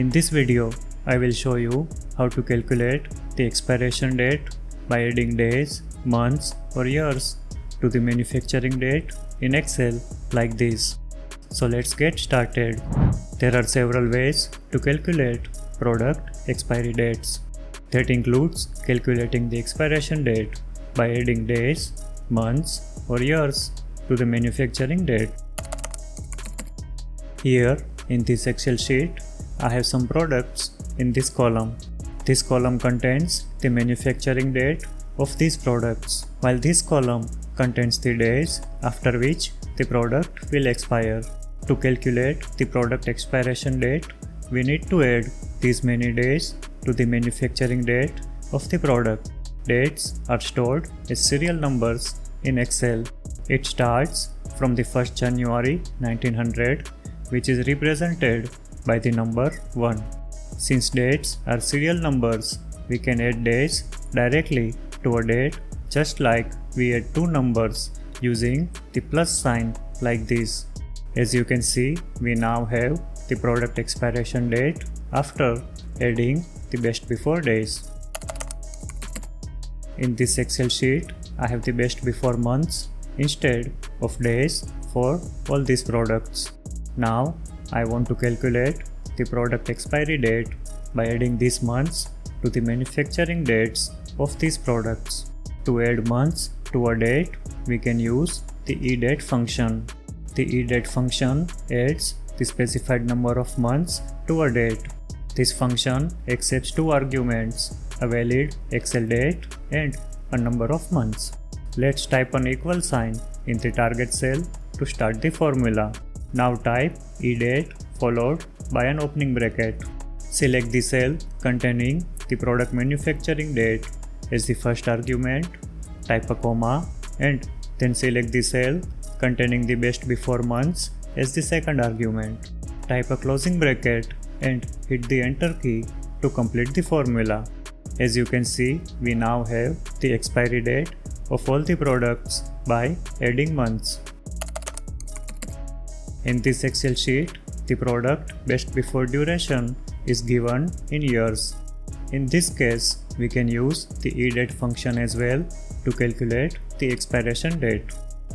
In this video, I will show you how to calculate the expiration date by adding days, months or years to the manufacturing date in Excel like this. So let's get started. There are several ways to calculate product expiry dates. That includes calculating the expiration date by adding days, months or years to the manufacturing date. Here in this Excel sheet, I have some products in this column. This column contains the manufacturing date of these products, while this column contains the days after which the product will expire. To calculate the product expiration date, we need to add these many days to the manufacturing date of the product. Dates are stored as serial numbers in Excel. It starts from the 1st January 1900, which is represented by the number 1. Since dates are serial numbers, we can add days directly to a date just like we add two numbers using the plus sign like this. As you can see, we now have the product expiration date after adding the best before days. In this Excel sheet, I have the best before months instead of days for all these products. Now, I want to calculate the product expiry date by adding these months to the manufacturing dates of these products. To add months to a date, we can use the EDATE function. The EDATE function adds the specified number of months to a date. This function accepts two arguments, a valid Excel date and a number of months. Let's type an equal sign in the target cell to start the formula. Now type EDATE followed by an opening bracket. Select the cell containing the product manufacturing date as the first argument, type a comma and then select the cell containing the best before months as the second argument. Type a closing bracket and hit the enter key to complete the formula. As you can see, we now have the expiry date of all the products by adding months. In this Excel sheet, the product best before duration is given in years. In this case, we can use the EDATE function as well to calculate the expiration date.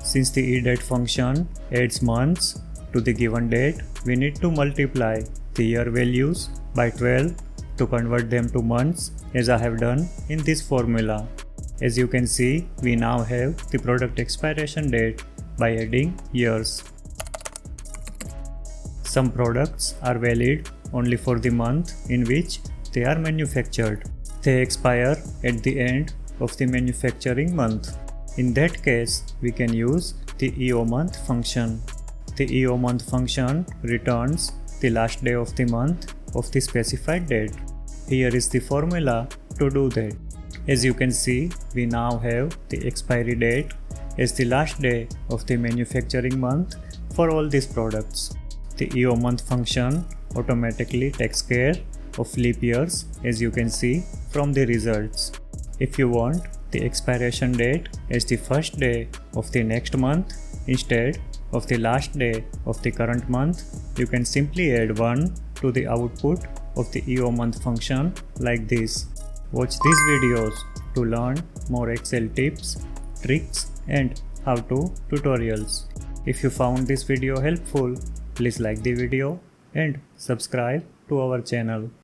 Since the EDATE function adds months to the given date, we need to multiply the year values by 12 to convert them to months, as I have done in this formula. As you can see, we now have the product expiration date by adding years. Some products are valid only for the month in which they are manufactured. They expire at the end of the manufacturing month. In that case, we can use the EOMONTH function. The EOMONTH function returns the last day of the month of the specified date. Here is the formula to do that. As you can see, we now have the expiry date as the last day of the manufacturing month for all these products. The EOMONTH function automatically takes care of leap years, as you can see from the results. If you want the expiration date as the first day of the next month instead of the last day of the current month, you can simply add 1 to the output of the EOMONTH function like this. Watch these videos to learn more Excel tips, tricks and how-to tutorials. If you found this video helpful, please like the video and subscribe to our channel.